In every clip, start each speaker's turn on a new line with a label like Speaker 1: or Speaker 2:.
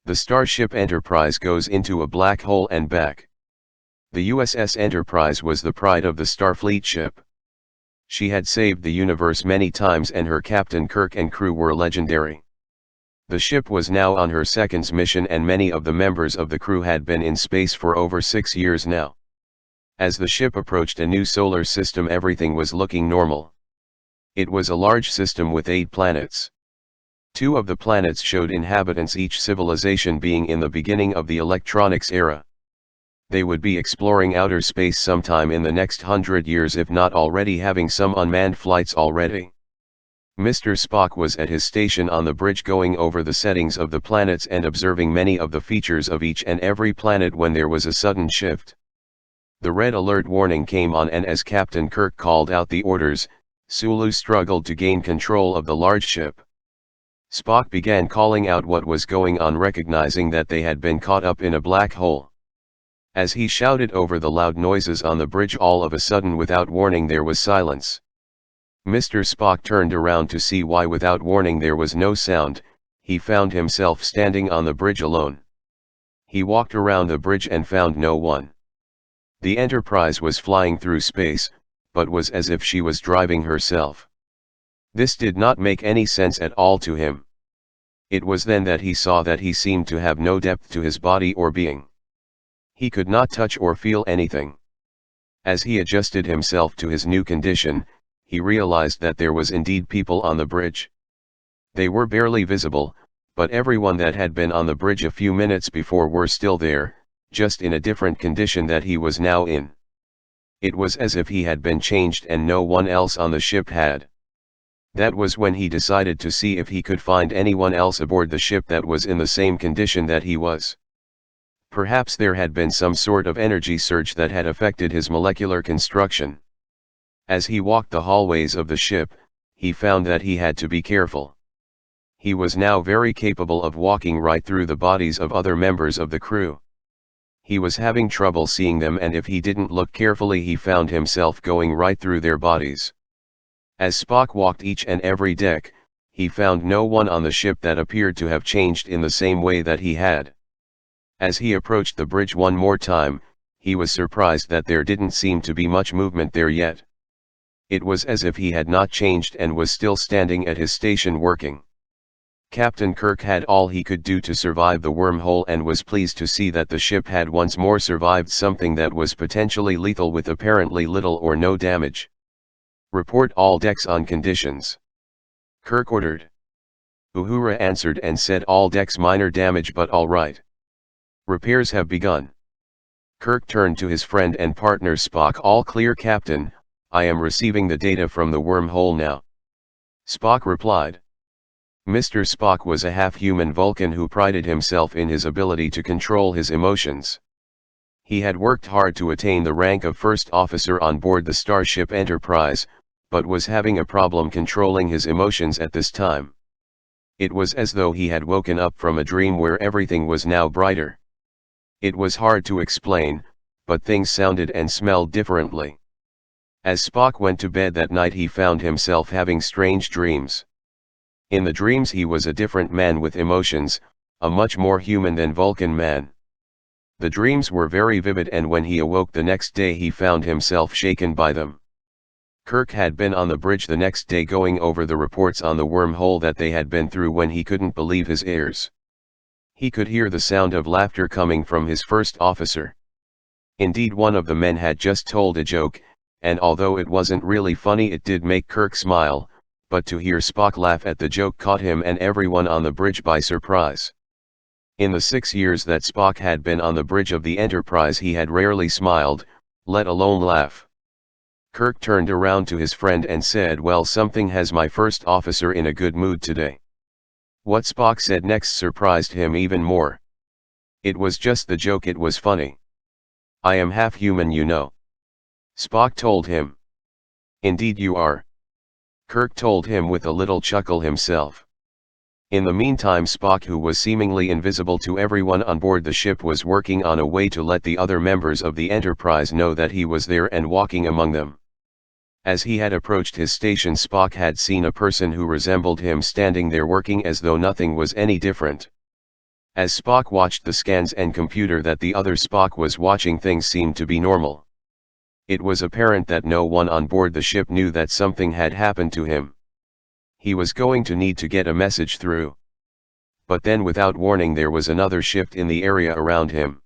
Speaker 1: The Starship Enterprise goes into a black hole and back. The USS Enterprise was the pride of the Starfleet ship. She had saved the universe many times and her captain Kirk and crew were legendary. The ship was now on her second mission and many of the members of the crew had been in space for over 6 years now. As the ship approached a new solar system, everything was looking normal. It was a large system with 8 planets. 2 of the planets showed inhabitants, each civilization being in the beginning of the electronics era. They would be exploring outer space sometime in the next 100 years, if not already having some unmanned flights already. Mr. Spock was at his station on the bridge going over the settings of the planets and observing many of the features of each and every planet when there was a sudden shift. The red alert warning came on, and as Captain Kirk called out the orders, Sulu struggled to gain control of the large ship. Spock began calling out what was going on, recognizing that they had been caught up in a black hole. As he shouted over the loud noises on the bridge, all of a sudden without warning there was silence. Mr. Spock turned around to see why without warning there was no sound. He found himself standing on the bridge alone. He walked around the bridge and found no one. The Enterprise was flying through space, but was as if she was driving herself. This did not make any sense at all to him. It was then that he saw that he seemed to have no depth to his body or being. He could not touch or feel anything. As he adjusted himself to his new condition, he realized that there was indeed people on the bridge. They were barely visible, but everyone that had been on the bridge a few minutes before were still there, just in a different condition that he was now in. It was as if he had been changed and no one else on the ship had. That was when he decided to see if he could find anyone else aboard the ship that was in the same condition that he was. Perhaps there had been some sort of energy surge that had affected his molecular construction. As he walked the hallways of the ship, he found that he had to be careful. He was now very capable of walking right through the bodies of other members of the crew. He was having trouble seeing them, and if he didn't look carefully he found himself going right through their bodies. As Spock walked each and every deck, he found no one on the ship that appeared to have changed in the same way that he had. As he approached the bridge one more time, he was surprised that there didn't seem to be much movement there yet. It was as if he had not changed and was still standing at his station working. Captain Kirk had all he could do to survive the wormhole and was pleased to see that the ship had once more survived something that was potentially lethal with apparently little or no damage. "Report all decks on conditions," Kirk ordered. Uhura answered and said, "All decks, minor damage but all right. Repairs have begun." Kirk turned to his friend and partner Spock. "All clear, Captain, I am receiving the data from the wormhole now," Spock replied. Mr. Spock was a half-human Vulcan who prided himself in his ability to control his emotions. He had worked hard to attain the rank of first officer on board the Starship Enterprise, but was having a problem controlling his emotions at this time. It was as though he had woken up from a dream where everything was now brighter. It was hard to explain, but things sounded and smelled differently. As Spock went to bed that night, he found himself having strange dreams. In the dreams he was a different man with emotions, a much more human than Vulcan man. The dreams were very vivid, and when he awoke the next day he found himself shaken by them. Kirk had been on the bridge the next day going over the reports on the wormhole that they had been through when he couldn't believe his ears. He could hear the sound of laughter coming from his first officer. Indeed, one of the men had just told a joke, and although it wasn't really funny, it did make Kirk smile, but to hear Spock laugh at the joke caught him and everyone on the bridge by surprise. In the 6 years that Spock had been on the bridge of the Enterprise, he had rarely smiled, let alone laugh. Kirk turned around to his friend and said, "Well, something has my first officer in a good mood today." What Spock said next surprised him even more. "It was just the joke, it was funny. I am half human, you know," Spock told him. "Indeed you are," Kirk told him with a little chuckle himself. In the meantime, Spock, who was seemingly invisible to everyone on board the ship, was working on a way to let the other members of the Enterprise know that he was there and walking among them. As he had approached his station, Spock had seen a person who resembled him standing there working as though nothing was any different. As Spock watched the scans and computer that the other Spock was watching, things seemed to be normal. It was apparent that no one on board the ship knew that something had happened to him. He was going to need to get a message through. But then without warning there was another shift in the area around him.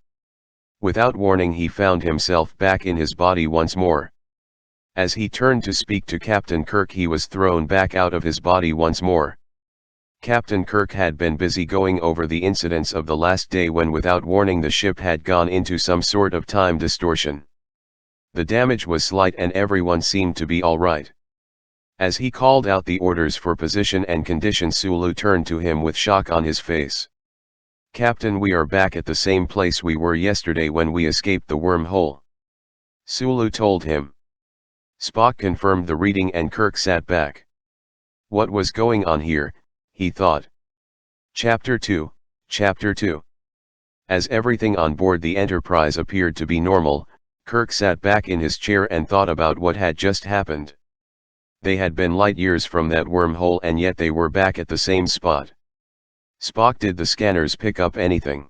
Speaker 1: Without warning he found himself back in his body once more. As he turned to speak to Captain Kirk, he was thrown back out of his body once more. Captain Kirk had been busy going over the incidents of the last day when without warning the ship had gone into some sort of time distortion. The damage was slight and everyone seemed to be all right. As he called out the orders for position and condition, Sulu turned to him with shock on his face. "Captain, we are back at the same place we were yesterday when we escaped the wormhole," Sulu told him. Spock confirmed the reading and Kirk sat back. What was going on here, he thought. Chapter 2, Chapter 2. As everything on board the Enterprise appeared to be normal, Kirk sat back in his chair and thought about what had just happened. They had been light years from that wormhole and yet they were back at the same spot. Spock, did the scanners pick up anything?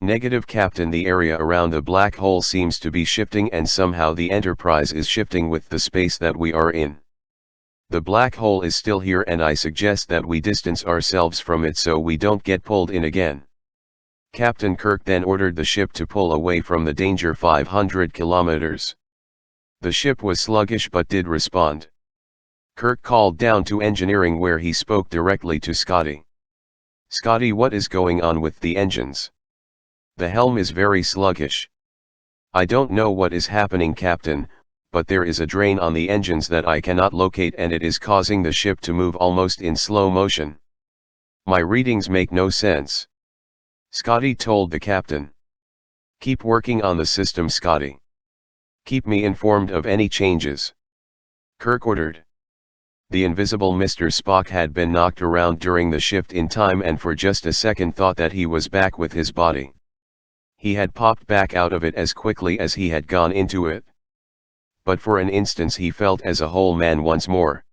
Speaker 1: Negative, Captain. The area around the black hole seems to be shifting and somehow the Enterprise is shifting with the space that we are in. The black hole is still here and I suggest that we distance ourselves from it so we don't get pulled in again. Captain Kirk then ordered the ship to pull away from the danger 500 kilometers. The ship was sluggish but did respond. Kirk called down to engineering where he spoke directly to Scotty. "Scotty, what is going on with the engines? The helm is very sluggish." "I don't know what is happening, Captain, but there is a drain on the engines that I cannot locate and it is causing the ship to move almost in slow motion. My readings make no sense," Scotty told the captain. "Keep working on the system, Scotty. Keep me informed of any changes," Kirk ordered. The invisible Mr. Spock had been knocked around during the shift in time and for just a second thought that he was back with his body. He had popped back out of it as quickly as he had gone into it. But for an instant he felt as a whole man once more.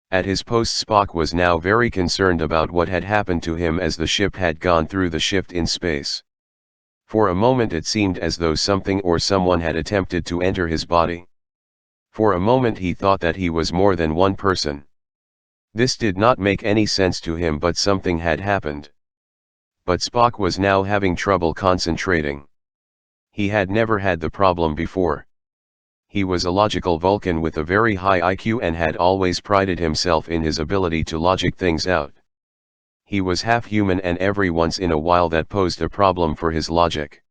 Speaker 1: At his post, Spock was now very concerned about what had happened to him as the ship had gone through the shift in space. For a moment it seemed as though something or someone had attempted to enter his body. For a moment he thought that he was more than one person. This did not make any sense to him, but something had happened. But Spock was now having trouble concentrating. He had never had the problem before. He was a logical Vulcan with a very high IQ and had always prided himself in his ability to logic things out. He was half human and every once in a while that posed a problem for his logic.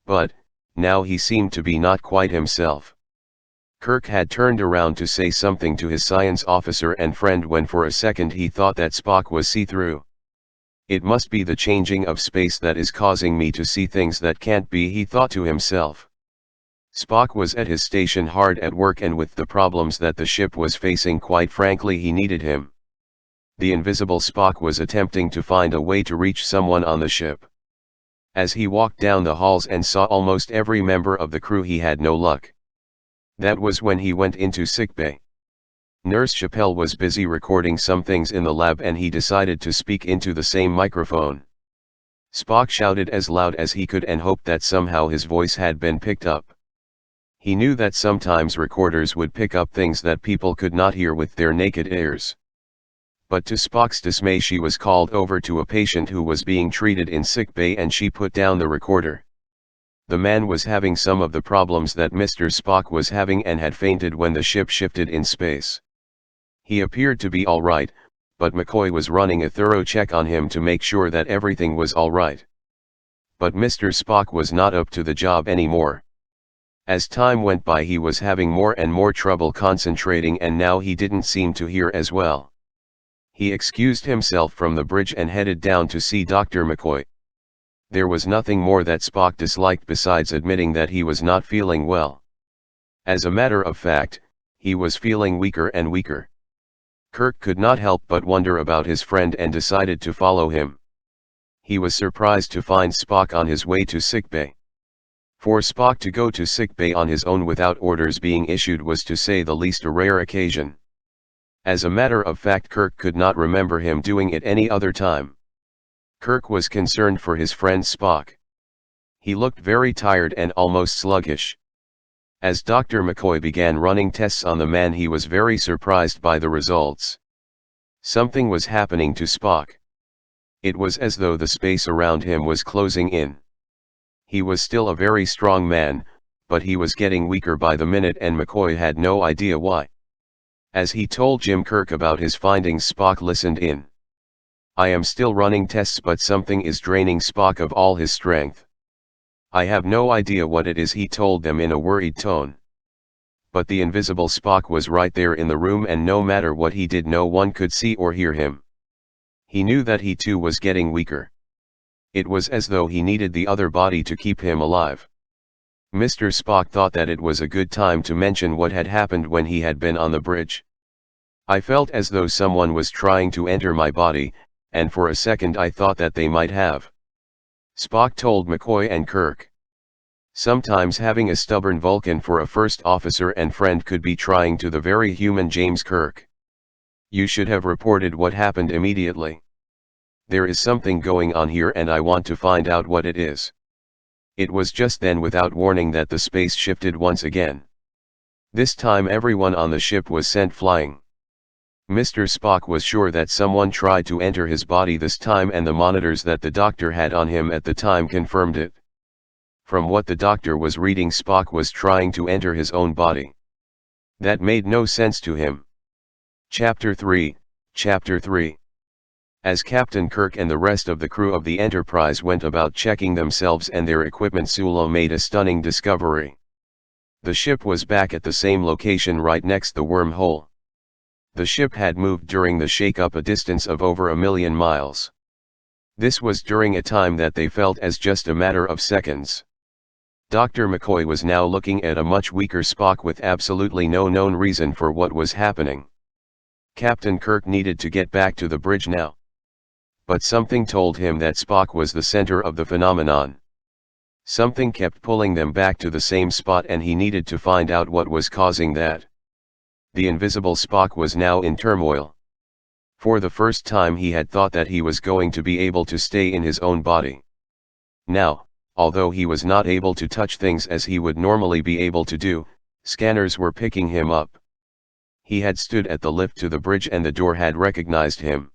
Speaker 1: But, now he seemed to be not quite himself. Kirk had turned around to say something to his science officer and friend when for a second he thought that Spock was see-through. "It must be the changing of space that is causing me to see things that can't be," he thought to himself. Spock was at his station hard at work and with the problems that the ship was facing, quite frankly he needed him. The invisible Spock was attempting to find a way to reach someone on the ship. As he walked down the halls and saw almost every member of the crew, he had no luck. That was when he went into sickbay. Nurse Chappelle was busy recording some things in the lab and he decided to speak into the same microphone. Spock shouted as loud as he could and hoped that somehow his voice had been picked up. He knew that sometimes recorders would pick up things that people could not hear with their naked ears. But to Spock's dismay, she was called over to a patient who was being treated in sickbay and she put down the recorder. The man was having some of the problems that Mr. Spock was having and had fainted when the ship shifted in space. He appeared to be all right, but McCoy was running a thorough check on him to make sure that everything was all right. But Mr. Spock was not up to the job anymore. As time went by he was having more and more trouble concentrating and now he didn't seem to hear as well. He excused himself from the bridge and headed down to see Dr. McCoy. There was nothing more that Spock disliked besides admitting that he was not feeling well. As a matter of fact, he was feeling weaker and weaker. Kirk could not help but wonder about his friend and decided to follow him. He was surprised to find Spock on his way to sickbay. For Spock to go to sickbay on his own without orders being issued was to say the least a rare occasion. As a matter of fact, Kirk could not remember him doing it any other time. Kirk was concerned for his friend Spock. He looked very tired and almost sluggish. As Dr. McCoy began running tests on the man, he was very surprised by the results. Something was happening to Spock. It was as though the space around him was closing in. He was still a very strong man, but he was getting weaker by the minute, and McCoy had no idea why. As he told Jim Kirk about his findings, Spock listened in. "I am still running tests, but something is draining Spock of all his strength. I have no idea what it is," he told them in a worried tone. But the invisible Spock was right there in the room, and no matter what he did, no one could see or hear him. He knew that he too was getting weaker. It was as though he needed the other body to keep him alive. Mr. Spock thought that it was a good time to mention what had happened when he had been on the bridge. "I felt as though someone was trying to enter my body, and for a second I thought that they might have," Spock told McCoy and Kirk. Sometimes having a stubborn Vulcan for a first officer and friend could be trying to the very human James Kirk. "You should have reported what happened immediately. There is something going on here and I want to find out what it is." It was just then, without warning, that the space shifted once again. This time everyone on the ship was sent flying. Mr. Spock was sure that someone tried to enter his body this time, and the monitors that the doctor had on him at the time confirmed it. From what the doctor was reading, Spock was trying to enter his own body. That made no sense to him. Chapter 3. As Captain Kirk and the rest of the crew of the Enterprise went about checking themselves and their equipment, Sulu made a stunning discovery. The ship was back at the same location right next the wormhole. The ship had moved during the shake-up a distance of over 1,000,000 miles. This was during a time that they felt as just a matter of seconds. Dr. McCoy was now looking at a much weaker Spock with absolutely no known reason for what was happening. Captain Kirk needed to get back to the bridge now. But something told him that Spock was the center of the phenomenon. Something kept pulling them back to the same spot, and he needed to find out what was causing that. The invisible Spock was now in turmoil. For the first time he had thought that he was going to be able to stay in his own body. Now, although he was not able to touch things as he would normally be able to do, scanners were picking him up. He had stood at the lift to the bridge and the door had recognized him.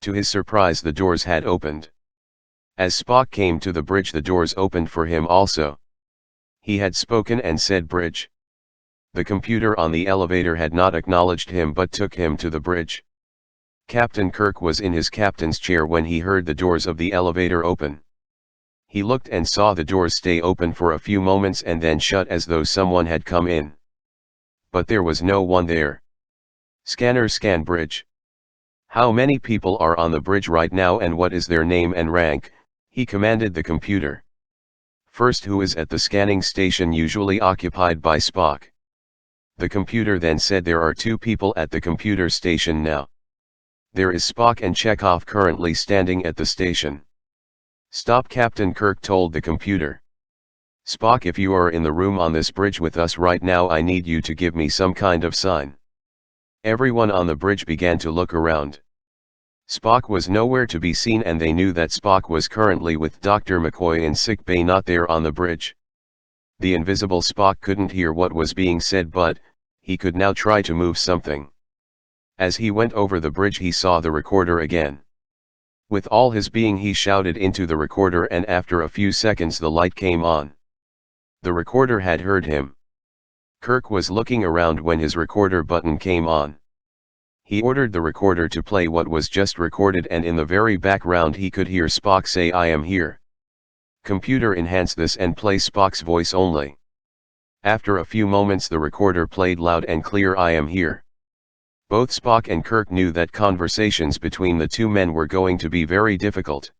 Speaker 1: To his surprise, the doors had opened. As Spock came to the bridge, the doors opened for him also. He had spoken and said bridge. The computer on the elevator had not acknowledged him but took him to the bridge. Captain Kirk was in his captain's chair when he heard the doors of the elevator open. He looked and saw the doors stay open for a few moments and then shut as though someone had come in. But there was no one there. "Scanner, scan bridge. How many people are on the bridge right now and what is their name and rank?" he commanded the computer. "First, who is at the scanning station usually occupied by Spock?" The computer then said, "There are 2 people at the computer station now. There is Spock and Chekhov currently standing at the station." "Stop," Captain Kirk told the computer. "Spock, if you are in the room on this bridge with us right now, I need you to give me some kind of sign." Everyone on the bridge began to look around. Spock was nowhere to be seen, and they knew that Spock was currently with Dr. McCoy in sick bay, not there on the bridge. The invisible Spock couldn't hear what was being said, but he could now try to move something. As he went over the bridge, he saw the recorder again. With all his being, he shouted into the recorder, and after a few seconds the light came on. The recorder had heard him. Kirk was looking around when his recorder button came on. He ordered the recorder to play what was just recorded, and in the very background he could hear Spock say, "I am here." "Computer, enhance this and play Spock's voice only." After a few moments the recorder played loud and clear, "I am here." Both Spock and Kirk knew that conversations between the 2 men were going to be very difficult.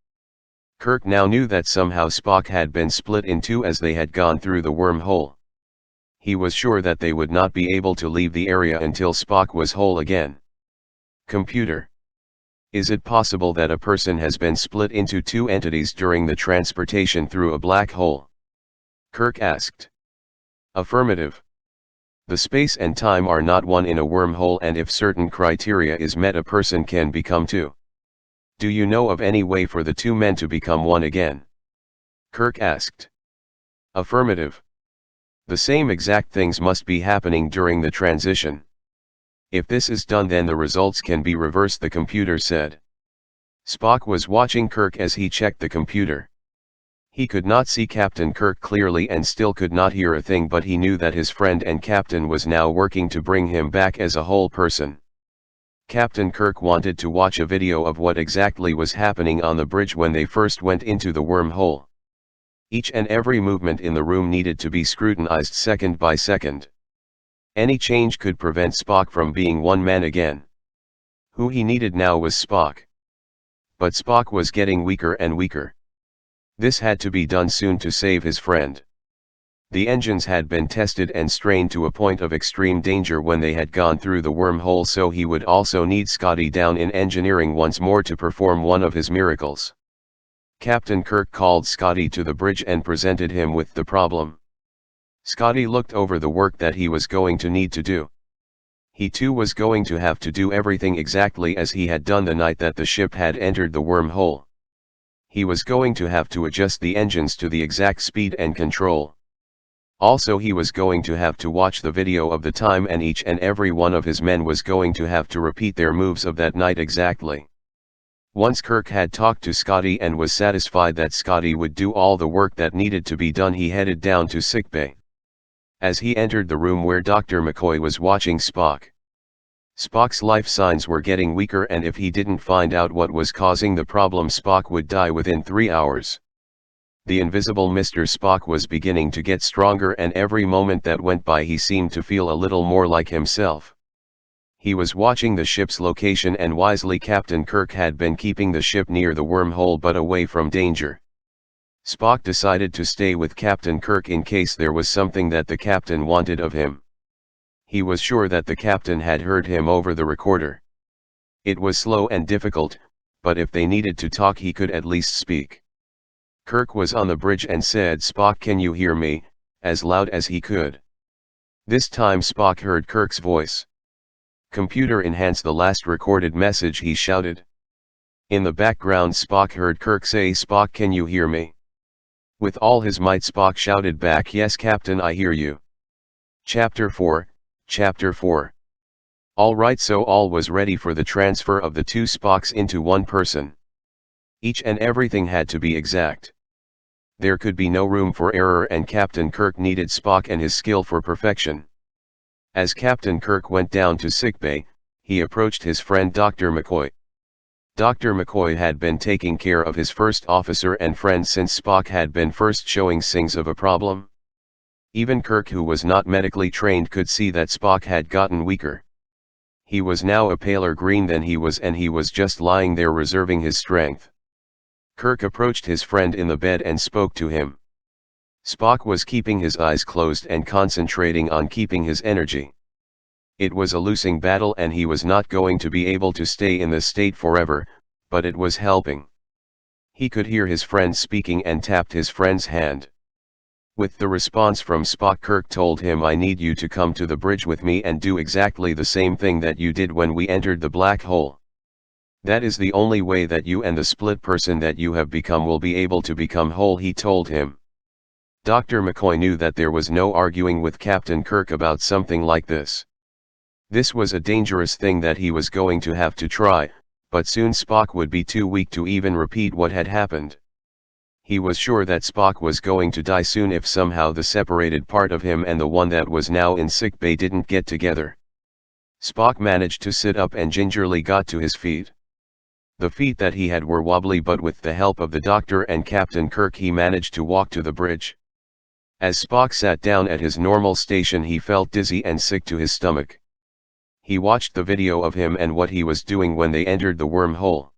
Speaker 1: Kirk now knew that somehow Spock had been split in 2 as they had gone through the wormhole. He was sure that they would not be able to leave the area until Spock was whole again. "Computer, is it possible that a person has been split into 2 entities during the transportation through a black hole?" Kirk asked. "Affirmative. The space and time are not one in a wormhole, and if certain criteria is met, a person can become 2. Do you know of any way for the two men to become one again? Kirk asked. Affirmative. The same exact things must be happening during the transition. If this is done, then the results can be reversed, the computer said. Spock was watching Kirk as he checked the computer. He could not see Captain Kirk clearly and still could not hear a thing, but he knew that his friend and captain was now working to bring him back as a whole person. Captain Kirk wanted to watch a video of what exactly was happening on the bridge when they first went into the wormhole. Each and every movement in the room needed to be scrutinized second by second. Any change could prevent Spock from being one man again. Who he needed now was Spock. But Spock was getting weaker and weaker. This had to be done soon to save his friend. The engines had been tested and strained to a point of extreme danger when they had gone through the wormhole, so he would also need Scotty down in engineering once more to perform one of his miracles. Captain Kirk called Scotty to the bridge and presented him with the problem. Scotty looked over the work that he was going to need to do. He too was going to have to do everything exactly as he had done the night that the ship had entered the wormhole. He was going to have to adjust the engines to the exact speed and control. Also, he was going to have to watch the video of the time, and each and every one of his men was going to have to repeat their moves of that night exactly. Once Kirk had talked to Scotty and was satisfied that Scotty would do all the work that needed to be done, he headed down to sickbay. As he entered the room where Dr. McCoy was watching Spock, Spock's life signs were getting weaker, and if he didn't find out what was causing the problem, Spock would die within 3 hours. The invisible Mr. Spock was beginning to get stronger, and every moment that went by he seemed to feel a little more like himself. He was watching the ship's location, and wisely Captain Kirk had been keeping the ship near the wormhole but away from danger. Spock decided to stay with Captain Kirk in case there was something that the captain wanted of him. He was sure that the captain had heard him over the recorder. It was slow and difficult, but if they needed to talk he could at least speak. Kirk was on the bridge and said, "Spock, can you hear me?" as loud as he could. This time Spock heard Kirk's voice. "Computer, enhance the last recorded message," he shouted. In the background Spock heard Kirk say, "Spock, can you hear me?" With all his might Spock shouted back, "Yes, Captain, I hear you." Chapter 4. All right, so all was ready for the transfer of the two Spocks into one person. Each and everything had to be exact. There could be no room for error, and Captain Kirk needed Spock and his skill for perfection. As Captain Kirk went down to sickbay, he approached his friend Dr. McCoy. Dr. McCoy had been taking care of his first officer and friend since Spock had been first showing signs of a problem. Even Kirk, who was not medically trained, could see that Spock had gotten weaker. He was now a paler green than he was, and he was just lying there reserving his strength. Kirk approached his friend in the bed and spoke to him. Spock was keeping his eyes closed and concentrating on keeping his energy. It was a losing battle, and he was not going to be able to stay in this state forever, but it was helping. He could hear his friend speaking and tapped his friend's hand. With the response from Spock, Kirk told him, "I need you to come to the bridge with me and do exactly the same thing that you did when we entered the black hole. That is the only way that you and the split person that you have become will be able to become whole," he told him. Dr. McCoy knew that there was no arguing with Captain Kirk about something like this. This was a dangerous thing that he was going to have to try, but soon Spock would be too weak to even repeat what had happened. He was sure that Spock was going to die soon if somehow the separated part of him and the one that was now in sickbay didn't get together. Spock managed to sit up and gingerly got to his feet. The feet that he had were wobbly, but with the help of the doctor and Captain Kirk he managed to walk to the bridge. As Spock sat down at his normal station, he felt dizzy and sick to his stomach. He watched the video of him and what he was doing when they entered the wormhole.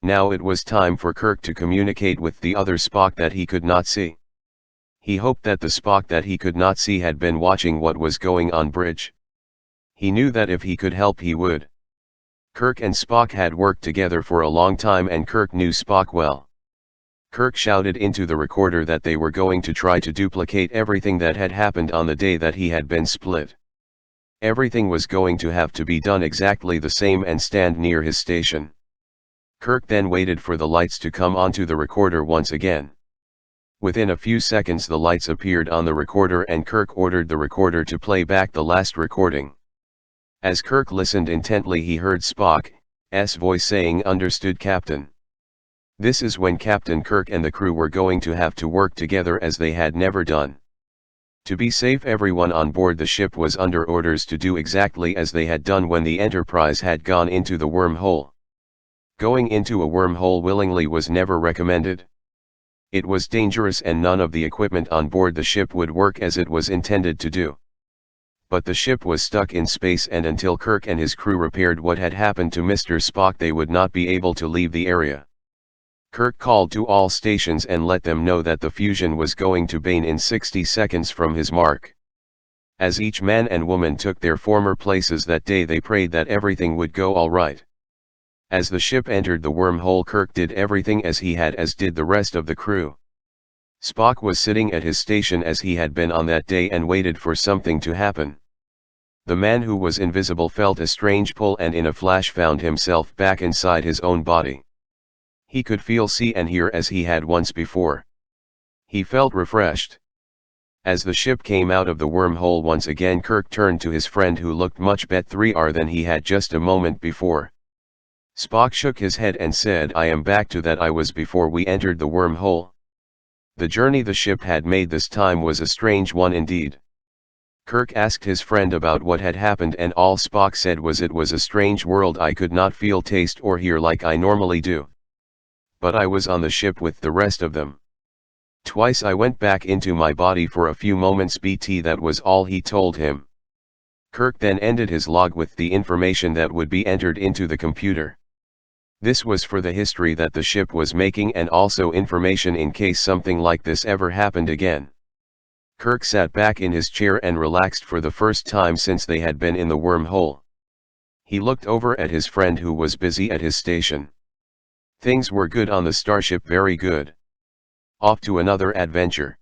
Speaker 1: Now it was time for Kirk to communicate with the other Spock that he could not see. He hoped that the Spock that he could not see had been watching what was going on bridge. He knew that if he could help he would. Kirk and Spock had worked together for a long time, and Kirk knew Spock well. Kirk shouted into the recorder that they were going to try to duplicate everything that had happened on the day that he had been split. Everything was going to have to be done exactly the same and stand near his station. Kirk then waited for the lights to come onto the recorder once again. Within a few seconds the lights appeared on the recorder and Kirk ordered the recorder to play back the last recording. As Kirk listened intently he heard Spock's voice saying, "Understood, Captain." This is when Captain Kirk and the crew were going to have to work together as they had never done. To be safe, everyone on board the ship was under orders to do exactly as they had done when the Enterprise had gone into the wormhole. Going into a wormhole willingly was never recommended. It was dangerous and none of the equipment on board the ship would work as it was intended to do. But the ship was stuck in space, and until Kirk and his crew repaired what had happened to Mr. Spock they would not be able to leave the area. Kirk called to all stations and let them know that the fusion was going to begin in 60 seconds from his mark. As each man and woman took their former places that day, they prayed that everything would go all right. As the ship entered the wormhole, Kirk did everything as he had, as did the rest of the crew. Spock was sitting at his station as he had been on that day and waited for something to happen. The man who was invisible felt a strange pull and in a flash found himself back inside his own body. He could feel, see and hear as he had once before. He felt refreshed. As the ship came out of the wormhole once again, Kirk turned to his friend who looked much better than he had just a moment before. Spock shook his head and said, "I am back to that I was before we entered the wormhole." The journey the ship had made this time was a strange one indeed. Kirk asked his friend about what had happened, and all Spock said was, "It was a strange world. I could not feel, taste or hear like I normally do. But I was on the ship with the rest of them. Twice I went back into my body for a few moments." That was all he told him. Kirk then ended his log with the information that would be entered into the computer. This was for the history that the ship was making and also information in case something like this ever happened again. Kirk sat back in his chair and relaxed for the first time since they had been in the wormhole. He looked over at his friend who was busy at his station. Things were good on the starship, very good. Off to another adventure.